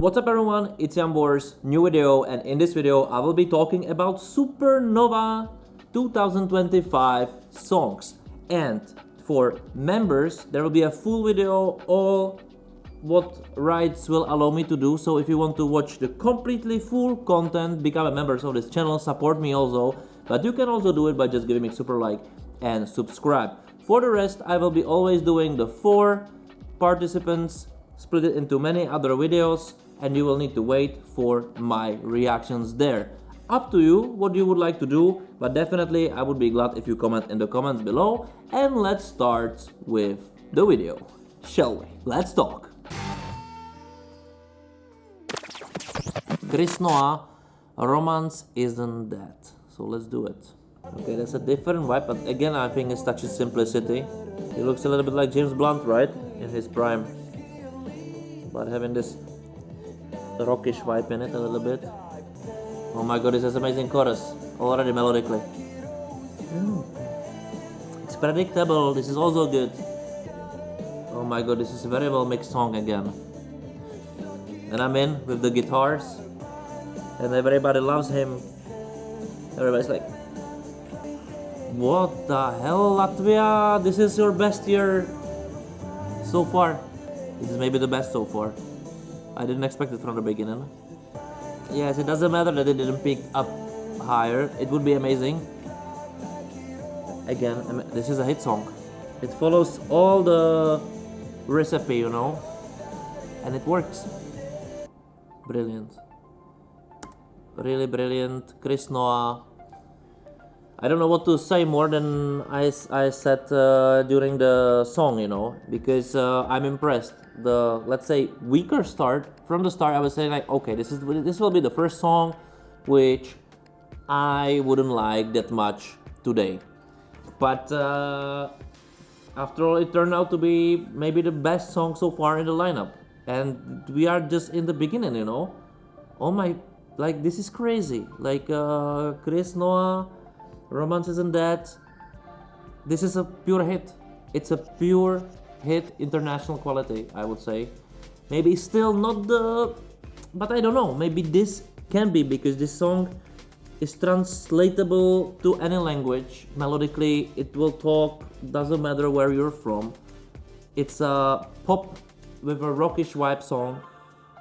What's up everyone, it's Boris, new video, and in this video I will be talking about Supernova 2025 songs. And for members there will be a full video, all what rights will allow me to do. So if you want to watch the completely full content, become a member of this channel, support me also. But you can also do it by just giving me a super like and subscribe. For the rest, I will be always doing the 4 participants, split it into many other videos, and you will need to wait for my reactions there. Up to you what you would like to do, but definitely I would be glad if you comment in the comments below. And let's start with the video, shall we? Let's talk. Chris Noah, Romance Isn't Dead. So let's do it. Okay, that's a different vibe, but again I think it's touches simplicity. He looks a little bit like James Blunt, right? In his prime. But having this rockish vibe in it a little bit. Oh my god, this is amazing chorus. Already melodically. It's predictable, this is also good. Oh my god, this is a very well mixed song again. And I'm in with the guitars. And everybody loves him. Everybody's like, what the hell, Latvia? This is your best year so far. This is maybe the best so far. I didn't expect it from the beginning. Yes, it doesn't matter that it didn't pick up higher. It would be amazing. Again, this is a hit song. It follows all the recipe, you know, and it works. Brilliant. Really brilliant. Chris Noah. I don't know what to say more than I said during the song, you know, because I'm impressed. The, let's say, weaker start, from the start I was saying like, okay, this will be the first song which I wouldn't like that much today. But after all, it turned out to be maybe the best song so far in the lineup. And we are just in the beginning, you know. Oh my, like this is crazy. Like Chris Noah, Romance Isn't Dead. This is a pure hit. It's a pure hit, international quality, I would say. Maybe still not the, but I don't know. Maybe this can be, because this song is translatable to any language. Melodically, it will talk, doesn't matter where you're from. It's a pop with a rockish vibe song,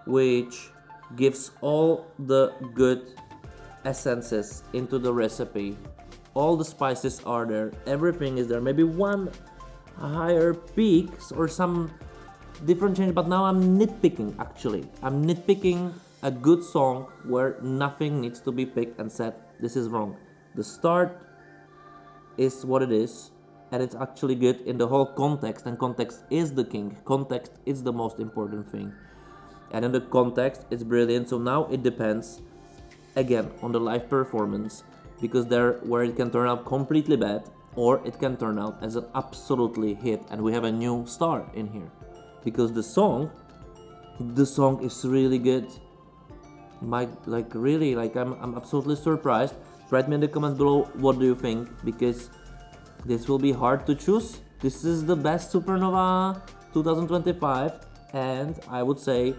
which gives all the good essences into the recipe. All the spices are there, everything is there. Maybe one higher peaks or some different change, but now I'm nitpicking actually. I'm nitpicking a good song where nothing needs to be picked and said, this is wrong. The start is what it is, and it's actually good in the whole context, and context is the king. Context is the most important thing. And in the context, it's brilliant. So now it depends, again, on the live performance, because there where it can turn out completely bad, or it can turn out as an absolutely hit, and we have a new star in here. Because the song is really good. I'm absolutely surprised. Write me in the comments below what do you think, because this will be hard to choose. This is the best Supernova 2025, and I would say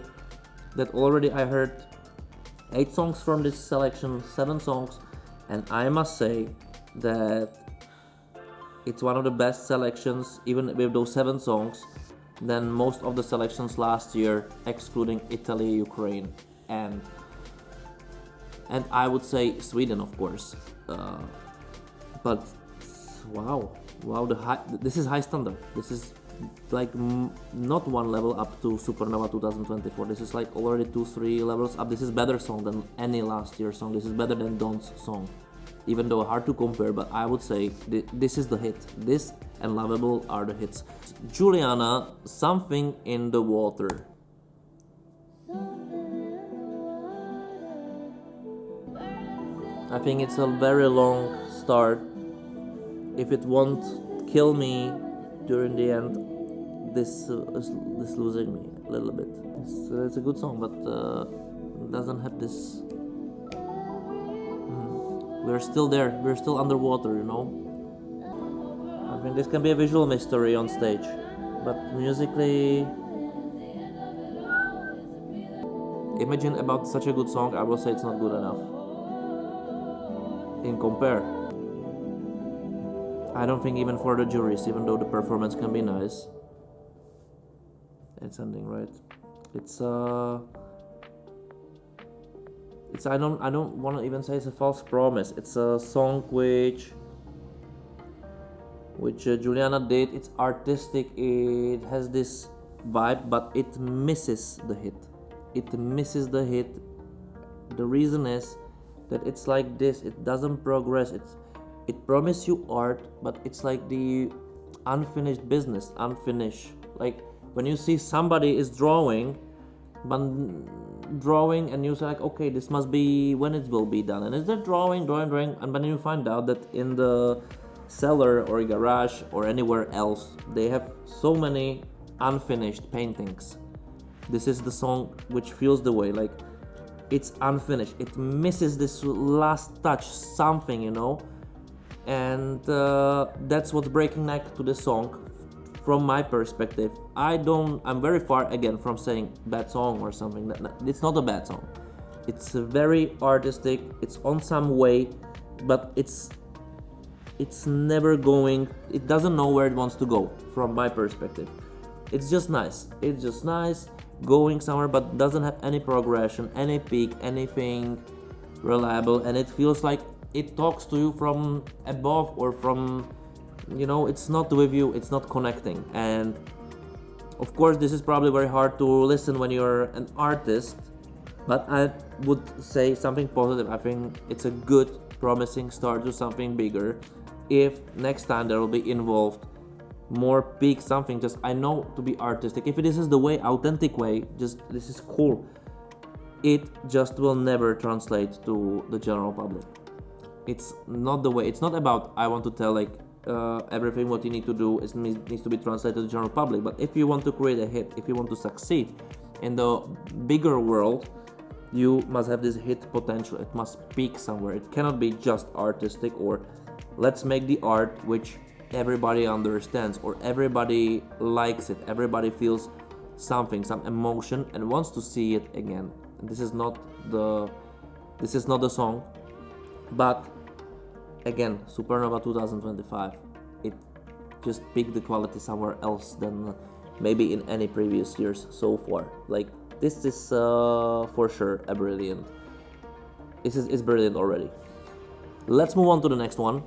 that already I heard 8 songs from this selection, 7 songs, and I must say that it's one of the best selections, even with those 7 songs, than most of the selections last year, excluding Italy, Ukraine, and I would say Sweden, of course. But wow, this is high standard. This is like not one level up to Supernova 2024. This is like already 2-3 levels up. This is better song than any last year song. This is better than Don's song, even though hard to compare, but I would say this is the hit. This and Lovable are the hits. Julianna, Something in the Water. I think it's a very long start. If it won't kill me during the end, this is losing me a little bit. It's a good song, but doesn't have this. We're still there. We're still underwater, you know. I mean, this can be a visual mystery on stage, but musically, Imagine about such a good song, I will say it's not good enough. In compare. I don't think even for the juries, even though the performance can be nice. It's ending, right? It's I don't want to even say it's a false promise. It's a song which Julianna did. It's artistic. It has this vibe, but it misses the hit. It misses the hit. The reason is that it's like this. It doesn't progress. It promises you art, but it's like the unfinished business. Unfinished. Like when you see somebody is drawing and you say like, okay, this must be when it will be done, and it's they're drawing, and then you find out that in the cellar or garage or anywhere else they have so many unfinished paintings. This is the song which feels the way, like it's unfinished. It misses this last touch, something, and that's what's breaking neck to the song. From my perspective, I'm very far again from saying bad song or something. It's not a bad song. It's very artistic. It's on some way, but it's never going. It doesn't know where it wants to go. From my perspective, it's just nice. It's just nice going somewhere, but doesn't have any progression, any peak, anything reliable, and it feels like it talks to you from above or from. It's not with you, it's not connecting. And of course, this is probably very hard to listen when you're an artist, but I would say something positive. I think it's a good, promising start to something bigger. If next time there will be involved more peak something, just I know to be artistic. If this is the way, authentic way, just this is cool. It just will never translate to the general public. It's not the way. It's not about I want to tell like everything what you need to do needs to be translated to the general public. But if you want to create a hit, if you want to succeed in the bigger world, you must have this hit potential. It must peak somewhere. It cannot be just artistic or let's make the art which everybody understands or everybody likes it, everybody feels something, some emotion and wants to see it again. And this is not the song. But again, Supernova 2025, it just peaked the quality somewhere else than maybe in any previous years so far. Like this is for sure a brilliant. It's brilliant already. Let's move on to the next one.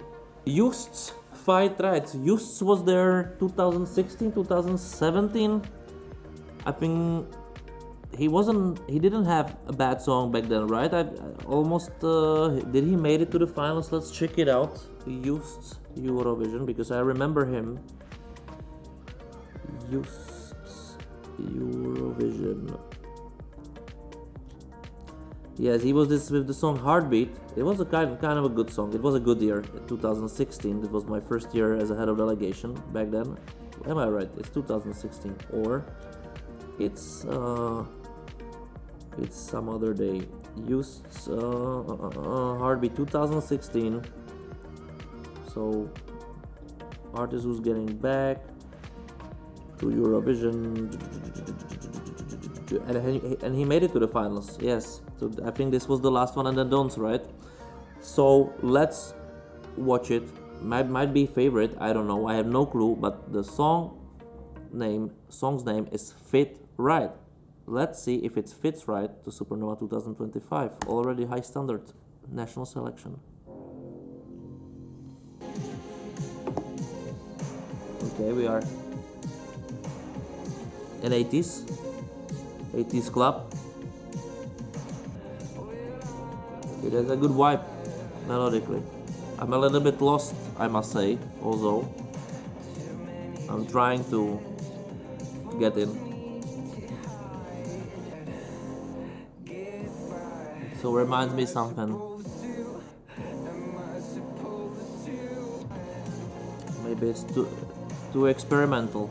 Just's Fight Rights. Just was there 2016, 2017. I think he didn't have a bad song back then, right? I almost did he made it to the finals? Let's check it out. Just's Eurovision, because I remember him. Just's Eurovision. Yes, he was this with the song Heartbeat. It was a kind of a good song. It was a good year. 2016. It was my first year as a head of delegation back then. Am I right? It's 2016 or it's some other day. Just's Heartbeat 2016. So artist who's getting back to Eurovision, and he made it to the finals. Yes, so I think this was the last one, and then Don'ts, right? So let's watch it. Might be favorite. I don't know. I have no clue. But the song's name is Fit Right. Let's see if it fits right to Supernova 2025. Already high standard national selection. Okay, we are in 80s club. It has a good vibe melodically. I'm a little bit lost, I must say, although I'm trying to get in. So reminds me something. Maybe it's too experimental.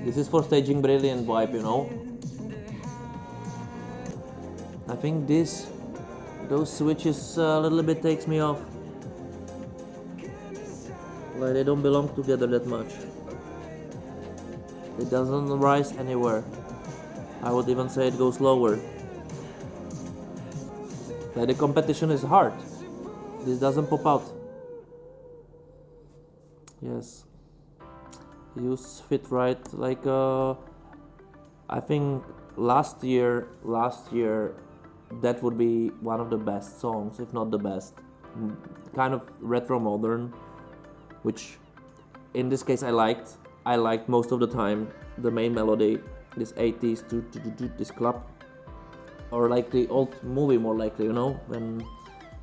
This is for staging brilliant vibe, I think those switches a little bit takes me off. Like they don't belong together that much. It doesn't rise anywhere. I would even say it goes lower. Like the competition is hard. This doesn't pop out. Yes. Use fit right. Like I think last year that would be one of the best songs, if not the best. Kind of retro modern, which in this case I liked most of the time. The main melody, this 80s this club, or like the old movie more likely, you know, when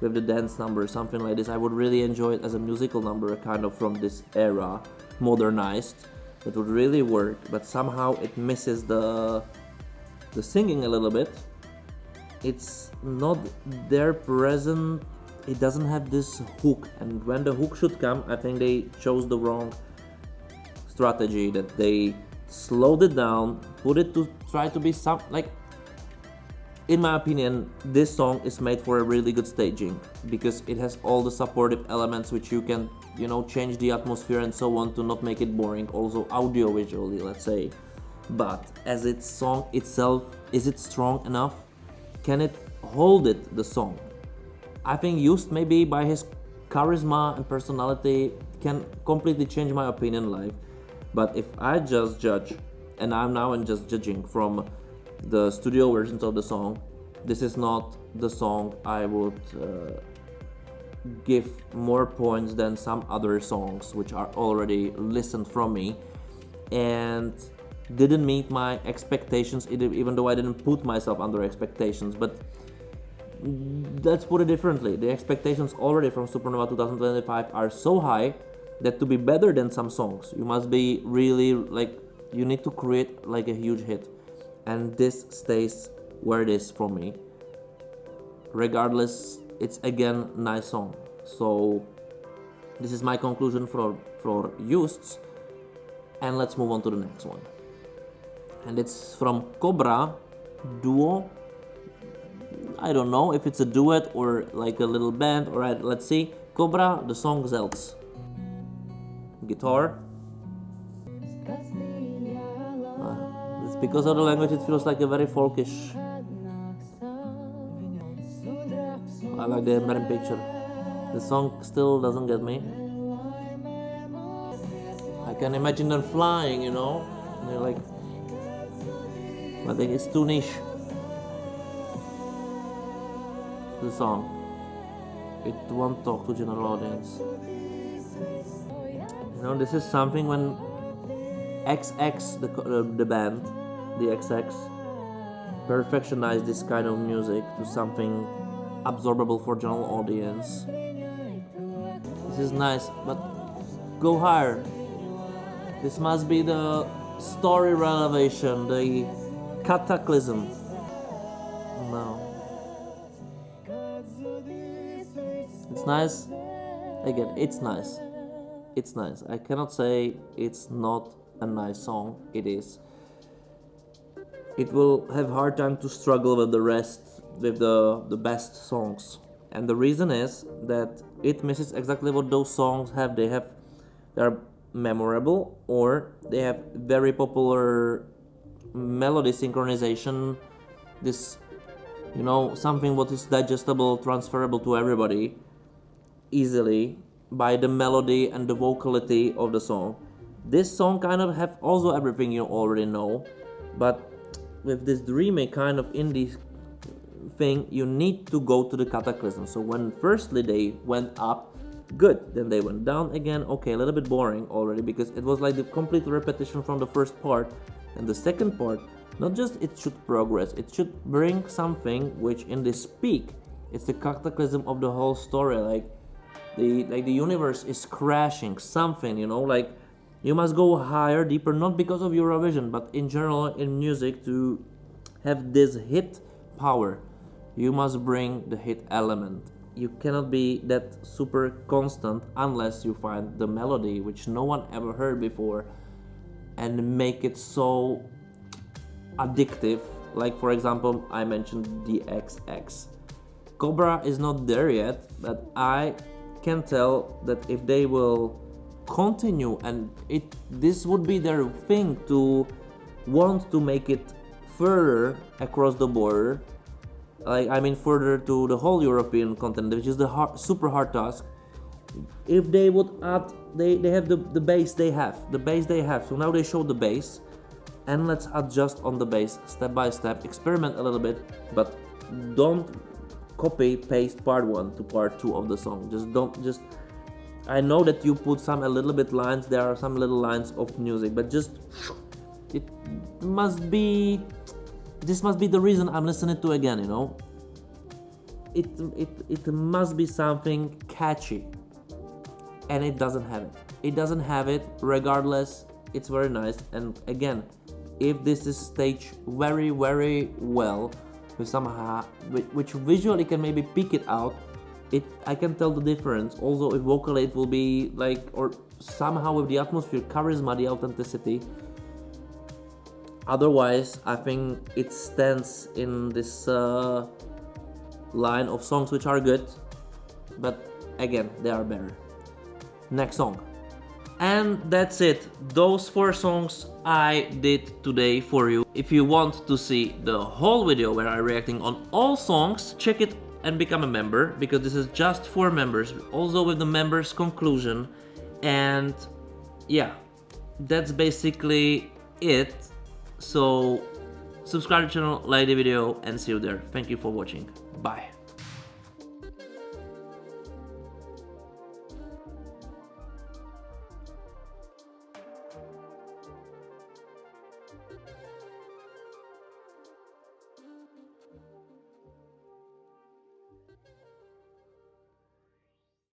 with the dance number, something like this. I would really enjoy it as a musical number, kind of from this era, modernized. That would really work, but somehow it misses the singing a little bit. It's not there present. It doesn't have this hook, and when the hook should come, I think they chose the wrong strategy. That they slowed it down, put it to try to be some like. In my opinion, this song is made for a really good staging because it has all the supportive elements which you can, you know, change the atmosphere and so on to not make it boring. Also audio visually, let's say. But as its song itself, is it strong enough? Can it hold it, the song? I think used maybe by his charisma and personality can completely change my opinion live. But if I just judge, and I'm now just judging from the studio versions of the song, this is not the song I would give more points than some other songs which are already listened from me and didn't meet my expectations, even though I didn't put myself under expectations. But let's put it differently. The expectations already from Supernova 2025 are so high that to be better than some songs, you must be really like, you need to create like a huge hit. And this stays where it is for me. Regardless, it's again nice song. So this is my conclusion for Used. And let's move on to the next one. And it's from Kobra Duo. I don't know if it's a duet or like a little band. Alright, let's see. Kobra, the song Zelts. Guitar. Because of the language, it feels like a very folkish. I like the ambient picture. The song still doesn't get me. I can imagine them flying, you know. They're like, I think it's too niche. The song. It won't talk to general audience. You know, this is something when XX, the band, the XX, perfectionized this kind of music to something absorbable for general audience. This is nice, but go higher. This must be the story revelation, the cataclysm. No. It's nice. Again, it's nice. It's nice. I cannot say it's not a nice song. It is. It will have hard time to struggle with the rest, with the best songs. And the reason is that it misses exactly what those songs have. They are memorable, or they have very popular melody synchronization. This, you know, something what is digestible, transferable to everybody easily by the melody and the vocality of the song. This song kind of have also everything you already know, but with this dreamy kind of indie thing, you need to go to the cataclysm. So when firstly they went up, good, then they went down again, okay, a little bit boring already, because it was like the complete repetition from the first part. And the second part, not just it should progress, it should bring something which in this peak, it's the cataclysm of the whole story, like the universe is crashing, something, you know, like you must go higher, deeper, not because of Eurovision, but in general in music, to have this hit power. You must bring the hit element. You cannot be that super constant unless you find the melody which no one ever heard before and make it so addictive. Like for example, I mentioned the XX. Kobra is not there yet, but I can tell that if they will continue, and this would be their thing, to want to make it further across the border, like I mean further to the whole European continent, which is the super hard task. If they would add, they have the base they have, so now they show the base, and let's adjust on the base step by step, experiment a little bit, but don't copy paste part 1 to part 2 of the song. Just I know that you put some a little bit lines, there are some little lines of music, but just it must be, this must be the reason I'm listening to again, you know. It must be something catchy, and it doesn't have it. It doesn't have it. Regardless, it's very nice. And again, if this is staged very well with somehow, which visually can maybe pick it out, I can tell the difference. Also, if vocally it will be like, or somehow with the atmosphere, charisma, the authenticity. Otherwise, I think it stands in this line of songs which are good, but again, they are better. Next song. And that's it. Those 4 songs I did today for you. If you want to see the whole video where I'm reacting on all songs, check it and become a member, because this is just for members, also with the members conclusion. And yeah, that's basically it. So subscribe to the channel, like the video, and see you there. Thank you for watching. Bye.